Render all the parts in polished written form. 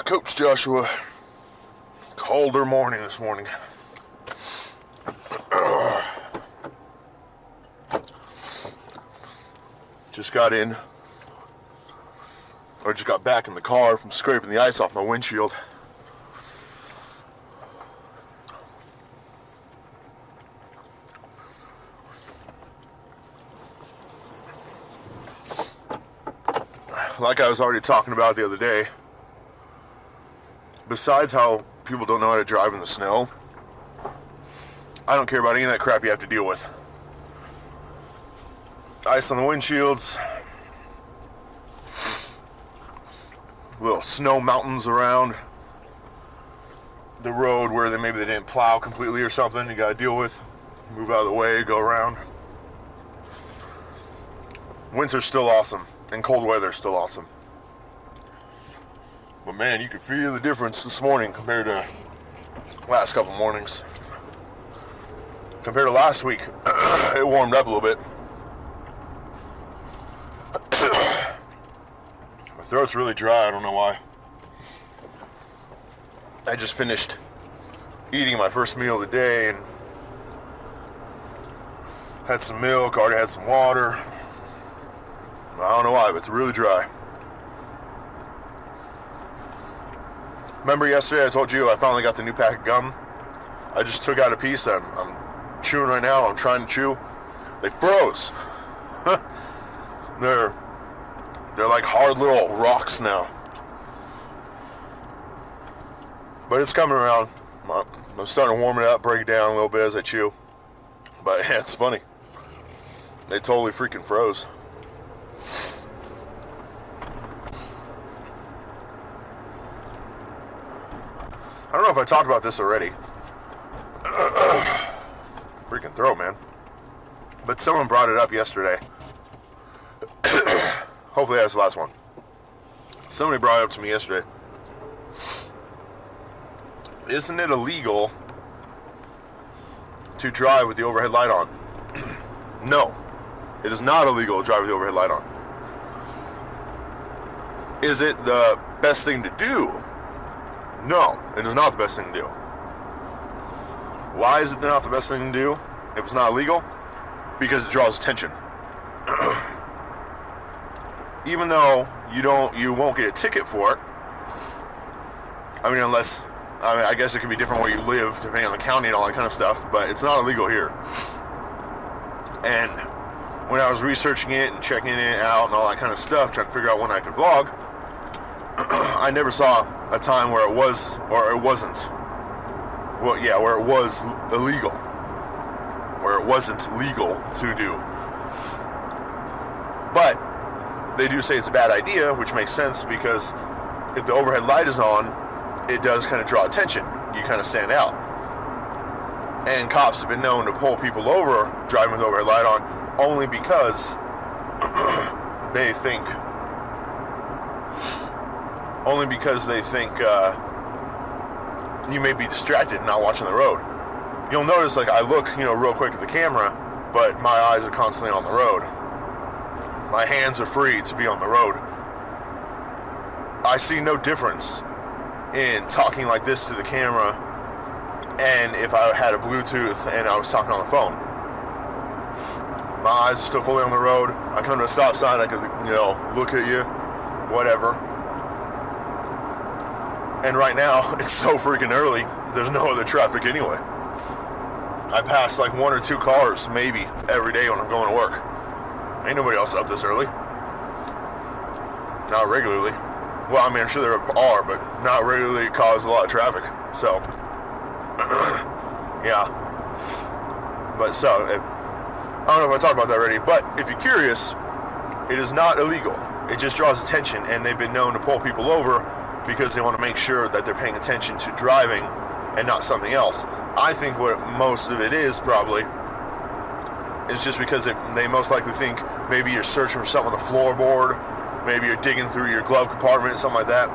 Coach Joshua. Colder morning this morning. Just got back in the car from scraping the ice off my windshield. Like I was already talking about the other day, besides how people don't know how to drive in the snow, I don't care about any of that crap you have to deal with. Ice on the windshields, little snow mountains around the road where maybe they didn't plow completely or something you gotta deal with. Move out of the way, go around. Winter's still awesome, and cold weather's still awesome. But man, you can feel the difference this morning compared to last couple mornings. Compared to last week, it warmed up a little bit. My throat's really dry, I don't know why. I just finished eating my first meal of the day and had some milk, already had some water. I don't know why, but it's really dry. Remember yesterday I told you I finally got the new pack of gum? I just took out a piece. I'm chewing right now. I'm trying to chew. They froze. They're like hard little rocks now. But it's coming around. I'm starting to warm it up, break it down a little bit as I chew. But yeah, it's funny. They totally freaking froze. I don't know if I talked about this already. Freaking throat, man. But someone brought it up yesterday. Hopefully that's the last one. Somebody brought it up to me yesterday. Isn't it illegal to drive with the overhead light on? No. It is not illegal to drive with the overhead light on. Is it the best thing to do? No, it is not the best thing to do. Why is it not the best thing to do if it's not illegal? Because it draws attention. Even though you won't get a ticket for it. I mean, I guess it could be different where you live, depending on the county and all that kind of stuff, but it's not illegal here. And when I was researching it and checking it out and all that kind of stuff, trying to figure out when I could vlog, I never saw a time where it was, or it wasn't. Well, yeah, where it was illegal. Where it wasn't legal to do. But they do say it's a bad idea, which makes sense because if the overhead light is on, it does kind of draw attention. You kind of stand out. And cops have been known to pull people over driving with the overhead light on only because they think you may be distracted and not watching the road. You'll notice, like, I look, real quick at the camera, but my eyes are constantly on the road. My hands are free to be on the road. I see no difference in talking like this to the camera and if I had a Bluetooth and I was talking on the phone. My eyes are still fully on the road. I come to a stop sign, I can, look at you, whatever. And right now, it's so freaking early, there's no other traffic anyway. I pass like one or two cars, maybe, every day when I'm going to work. Ain't nobody else up this early. Not regularly. Well, I mean, I'm sure there are, but not regularly cause a lot of traffic. So, yeah. But so, I don't know if I talked about that already, but if you're curious, it is not illegal. It just draws attention, and they've been known to pull people over because they want to make sure that they're paying attention to driving and not something else. I think what most of it is probably is just because they most likely think maybe you're searching for something on the floorboard, maybe you're digging through your glove compartment, something like that,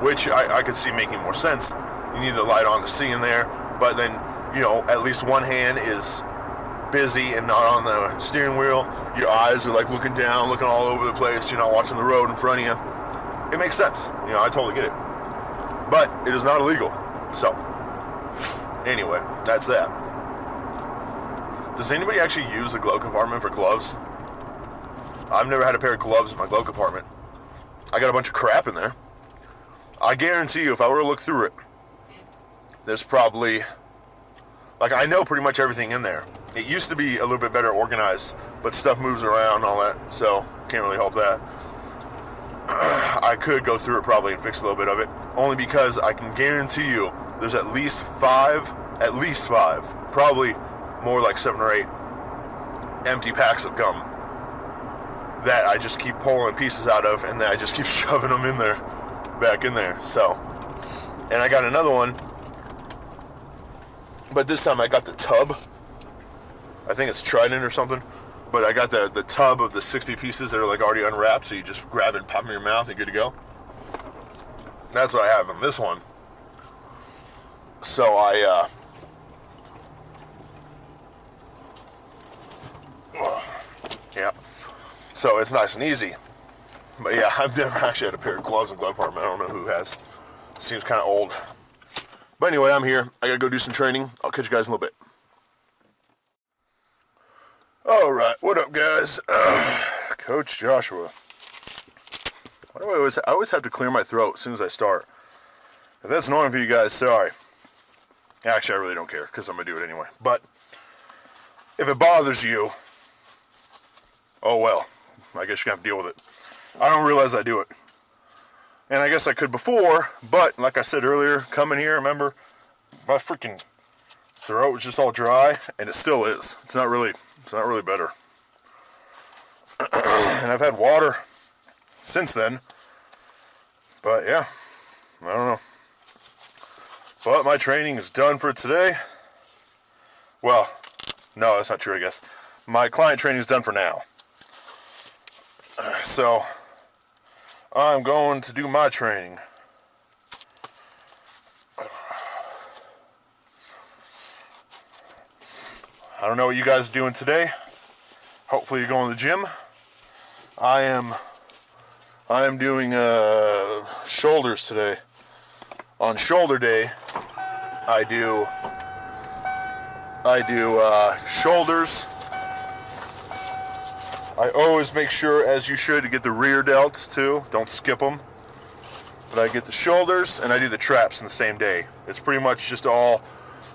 which I could see making more sense. You need the light on to see in there, but then, at least one hand is busy and not on the steering wheel. Your eyes are like looking down, looking all over the place. You're not watching the road in front of you. it makes sense. You know, I totally get it. But it is not illegal. So, anyway, that's that. Does anybody actually use the glove compartment for gloves? I've never had a pair of gloves in my glove compartment. I got a bunch of crap in there. I guarantee you, if I were to look through it, there's probably, like, I know pretty much everything in there. It used to be a little bit better organized, but stuff moves around and all that, so can't really help that. I could go through it probably and fix a little bit of it, only because I can guarantee you there's at least five, probably more like 7 or 8 empty packs of gum that I just keep pulling pieces out of, and then I just keep shoving them in there, back in there. So, and I got another one, but this time I got the tub. I think it's Trident or something, but I got the tub of the 60 pieces that are like already unwrapped, so you just grab it and pop them in your mouth and you're good to go. That's what I have on this one. So yeah, so it's nice and easy. But yeah, I've never actually had a pair of gloves in the glove compartment. I don't know who has. Seems kind of old. But anyway, I'm here. I gotta go do some training. I'll catch you guys in a little bit. All right, what up, guys? Coach Joshua. Why do I always have to clear my throat as soon as I start? If that's annoying for you guys, sorry. Actually, I really don't care because I'm gonna do it anyway. But if it bothers you, oh well. I guess you're gonna have to deal with it. I don't realize I do it. And I guess I could before, but like I said earlier, coming here, remember, my freaking throat was just all dry, and it still is. It's not really better. And I've had water since then. But yeah, I don't know. But my training is done for today. Well, no, that's not true, I guess. My client training is done for now. So, I'm going to do my training. I don't know what you guys are doing today. Hopefully you're going to the gym. I am doing shoulders today. On shoulder day, I do shoulders. I always make sure, as you should, to get the rear delts too. Don't skip them. But I get the shoulders and I do the traps in the same day. It's pretty much just all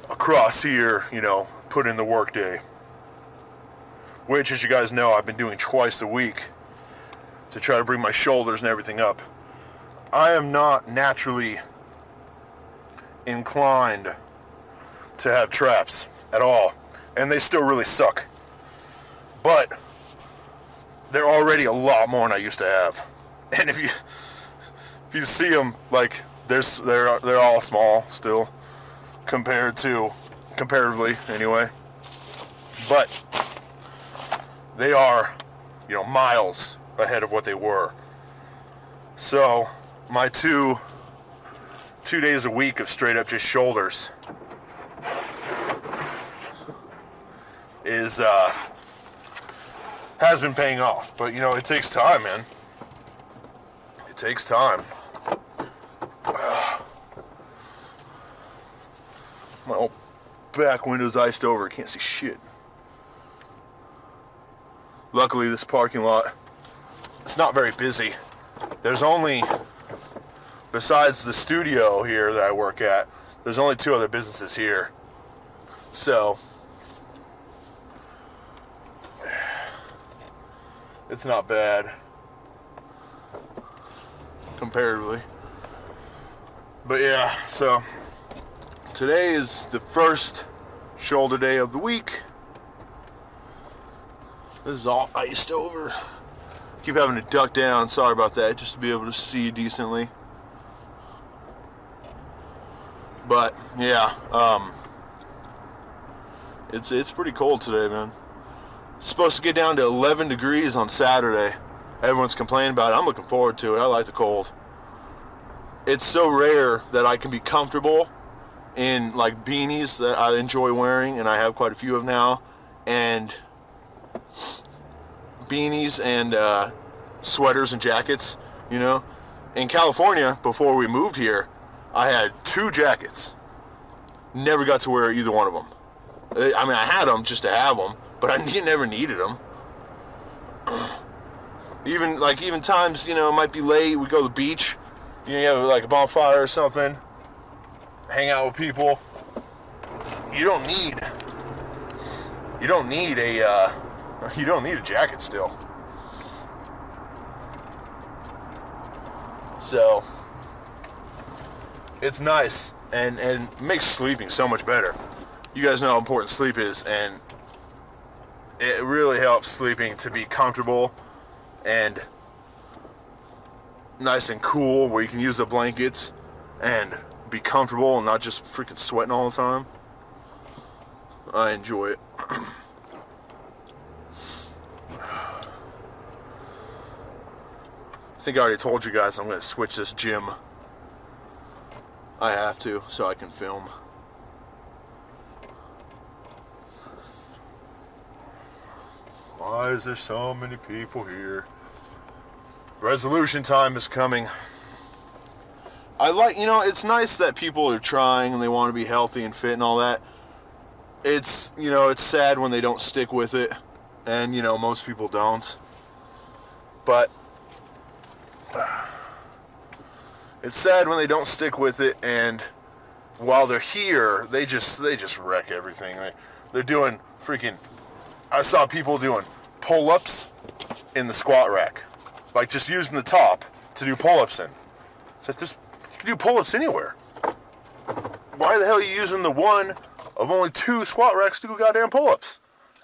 across here, you know, put in the work day. Which, as you guys know, I've been doing twice a week to try to bring my shoulders and everything up. I am not naturally inclined to have traps at all, and they still really suck. But they're already a lot more than I used to have. And if you see them, like, they're all small still comparatively anyway. But they are, you know, miles ahead of what they were. So my two days a week of straight up just shoulders is has been paying off. But you know, it takes time, man. It takes time. My whole back window's iced over. I can't see shit. Luckily, this parking lot, it's not very busy. There's only, besides the studio here that I work at, there's only 2 other businesses here. So, it's not bad comparatively. But yeah, so today is the first shoulder day of the week. This is all iced over. Keep having to duck down, sorry about that, just to be able to see decently. But yeah, it's pretty cold today, man. It's supposed to get down to 11 degrees on Saturday. Everyone's complaining about it. I'm looking forward to it. I like the cold. It's so rare that I can be comfortable in like beanies that I enjoy wearing, and I have quite a few of now, and beanies and sweaters and jackets, you know, In California, before we moved here, I had 2 jackets. Never got to wear either one of them. I mean, I had them just to have them, but I never needed them. Even times, you know, it might be late, we go to the beach, you know, you have like a bonfire or something, hang out with people. You don't need a jacket still. So it's nice and makes sleeping so much better. You guys know how important sleep is, and it really helps sleeping to be comfortable and nice and cool, where you can use the blankets and be comfortable and not just freaking sweating all the time. I enjoy it. I think I already told you guys I'm going to switch this gym. I have to, so I can film. Why is there so many people here? Resolution time is coming. You know, it's nice that people are trying and they want to be healthy and fit and all that. It's, you know, it's sad when they don't stick with it. And, you know, most people don't. But it's sad when they don't stick with it, and while they're here, they just wreck everything. They're doing freaking... I saw people doing pull-ups in the squat rack. Like, just using the top to do pull-ups in. It's like, you can do pull-ups anywhere. Why the hell are you using the one of only 2 squat racks to do goddamn pull-ups?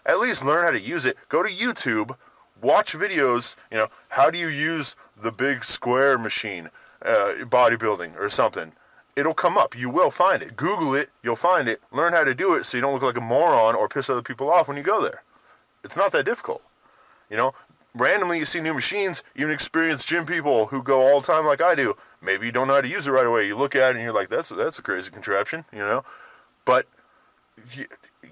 At least learn how to use it. Go to YouTube, watch videos, you know, how do you use the big square machine, bodybuilding or something. It'll come up. You will find it. Google it. You'll find it. Learn how to do it so you don't look like a moron or piss other people off when you go there. It's not that difficult. You know, randomly you see new machines, even experienced gym people who go all the time like I do. Maybe you don't know how to use it right away. You look at it and you're like, that's a crazy contraption, you know. But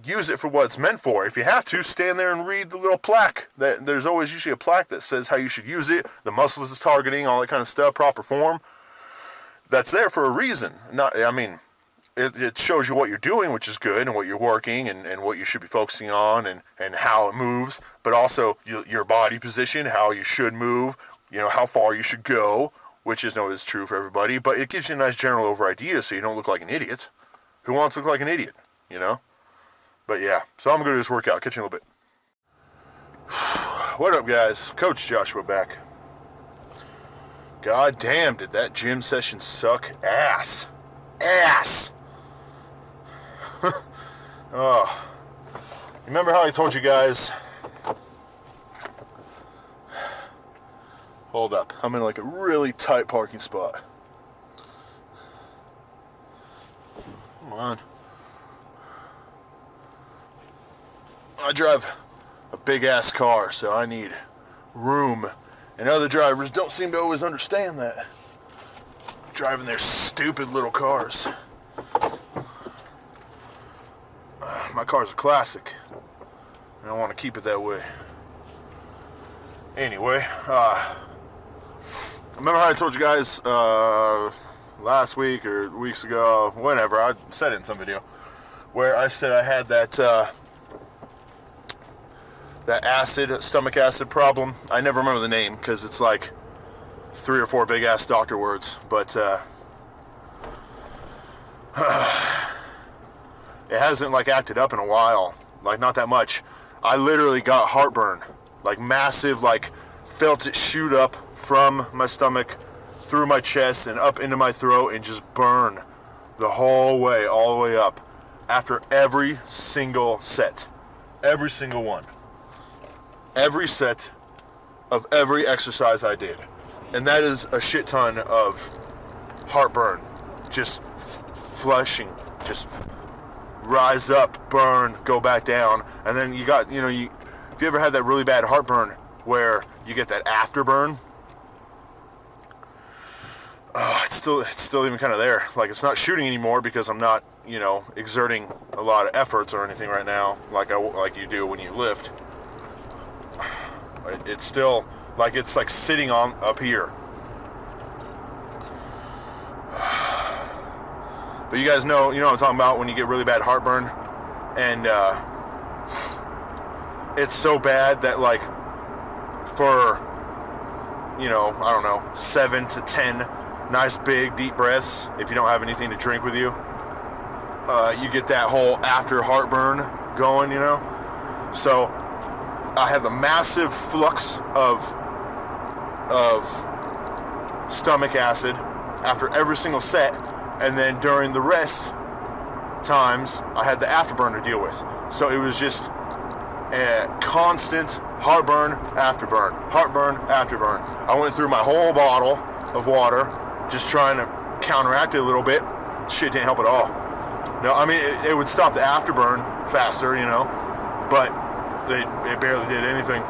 use it for what it's meant for. If you have to, stand there and read the little plaque. There's always usually a plaque that says how you should use it, the muscles it's targeting, all that kind of stuff, proper form. That's there for a reason. It shows you what you're doing, which is good, and what you're working, and what you should be focusing on, and how it moves, but also your body position, how you should move, you know, how far you should go, which is always true for everybody, but it gives you a nice general over idea so you don't look like an idiot. Who wants to look like an idiot, you know? But yeah, so I'm going to do this workout. Catch you in a little bit. What up, guys? Coach Joshua back. God damn, did that gym session suck ass. Ass! Oh. Remember how I told you guys... Hold up. I'm in like a really tight parking spot. Come on. I drive a big-ass car, so I need room. And other drivers don't seem to always understand that. Driving their stupid little cars. My car's a classic. And I want to keep it that way. Anyway, remember how I told you guys last week or weeks ago, whenever, I said it in some video, where I said I had that stomach acid problem. I never remember the name because it's like 3 or 4 big ass doctor words, but it hasn't like acted up in a while, like not that much. I literally got heartburn, like massive, like felt it shoot up from my stomach through my chest and up into my throat and just burn the whole way, all the way up, after every single set, every single one. Every set of every exercise I did. And that is a shit ton of heartburn. Just flushing, just rise up, burn, go back down. And then you got, you know, if you ever had that really bad heartburn where you get that afterburn, it's still even kind of there. Like, it's not shooting anymore because I'm not, you know, exerting a lot of efforts or anything right now like you do when you lift. It's still like it's like sitting on up here. But you guys know what I'm talking about when you get really bad heartburn, and it's so bad that like for I don't know, 7 to 10 nice big deep breaths, if you don't have anything to drink with you, you get that whole after heartburn going, So I have the massive flux of stomach acid after every single set, and then during the rest times I had the afterburn to deal with. So it was just a constant heartburn, afterburn, heartburn, afterburn. I went through my whole bottle of water just trying to counteract it a little bit. Shit didn't help at all. No, I mean, it would stop the afterburn faster, but it barely did anything.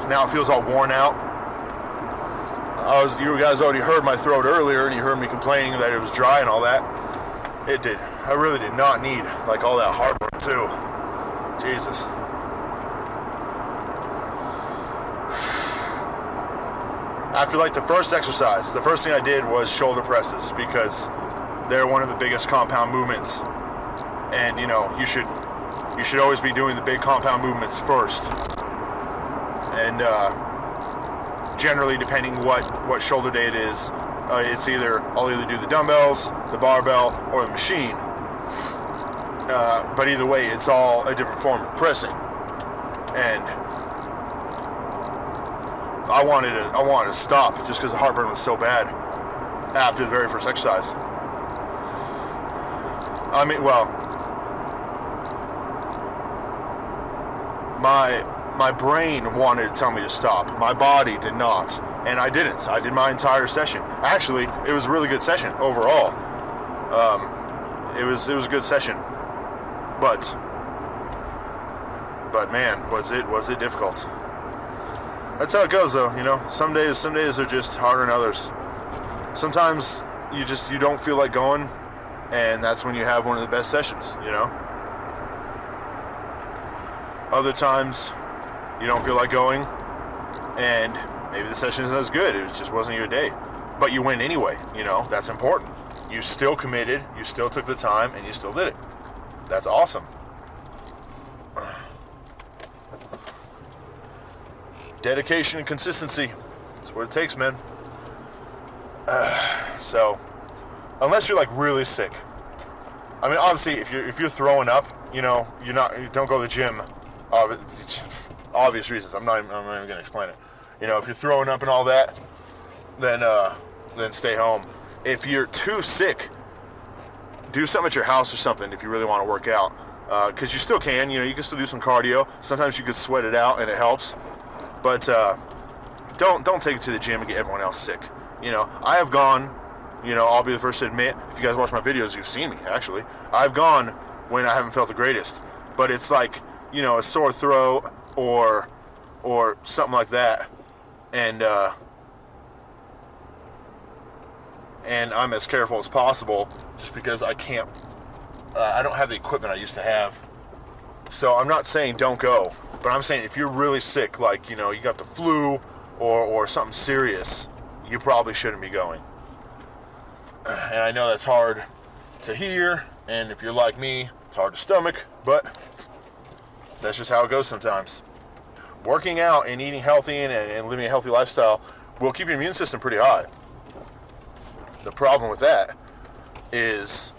Now it feels all worn out. You guys already heard my throat earlier, and you heard me complaining that it was dry and all that. It did. I really did not need like all that heartburn too. Jesus. After like the first exercise, the first thing I did was shoulder presses, because they're one of the biggest compound movements, and you should always be doing the big compound movements first. And generally, depending what shoulder day it is, I'll either do the dumbbells, the barbell, or the machine. But either way, it's all a different form of pressing. And I wanted to stop just because the heartburn was so bad after the very first exercise. I mean, well, my brain wanted to tell me to stop. My body did not, and I didn't. I did my entire session. Actually, it was a really good session overall. It was a good session, but man, was it difficult. That's how it goes, though. Some days are just harder than others. Sometimes you don't feel like going, and that's when you have one of the best sessions. Other times you don't feel like going, and maybe the session isn't as good. It just wasn't your day, but you went anyway. That's important. You still committed. You still took the time, and you still did it. That's awesome. Dedication and consistency. That's what it takes, man. So, unless you're like really sick. I mean, obviously, if you're throwing up, you don't go to the gym. Obvious reasons. I'm not even gonna explain it. If you're throwing up and all that, then stay home. If you're too sick, do something at your house or something if you really want to work out. Because you still can. You can still do some cardio. Sometimes you could sweat it out and it helps. But don't take it to the gym and get everyone else sick. I have gone, I'll be the first to admit, if you guys watch my videos, you've seen me, actually. I've gone when I haven't felt the greatest. But it's like, a sore throat or something like that. And I'm as careful as possible just because I can't, I don't have the equipment I used to have. So I'm not saying don't go. But I'm saying if you're really sick, like, you got the flu or something serious, you probably shouldn't be going. And I know that's hard to hear, and if you're like me, it's hard to stomach, but that's just how it goes sometimes. Working out and eating healthy and living a healthy lifestyle will keep your immune system pretty high. The problem with that is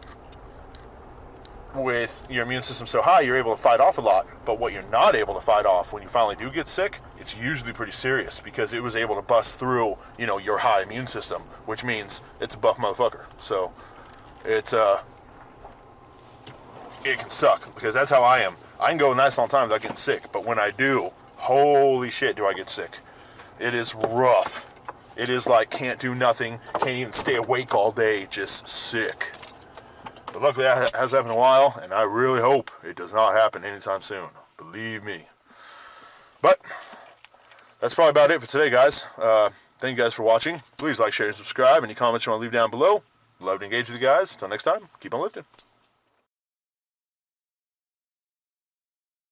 with your immune system so high, you're able to fight off a lot. But what you're not able to fight off when you finally do get sick, it's usually pretty serious because it was able to bust through, your high immune system, which means it's a buff motherfucker. So it can suck because that's how I am. I can go a nice long time without getting sick, but when I do, holy shit, do I get sick. It is rough. It is like can't do nothing, can't even stay awake all day, just sick. But luckily that has happened a while, and I really hope it does not happen anytime soon. Believe me. But that's probably about it for today, guys. Thank you guys for watching. Please like, share, and subscribe. Any comments you want to leave down below. Love to engage with you guys. Until next time, keep on lifting.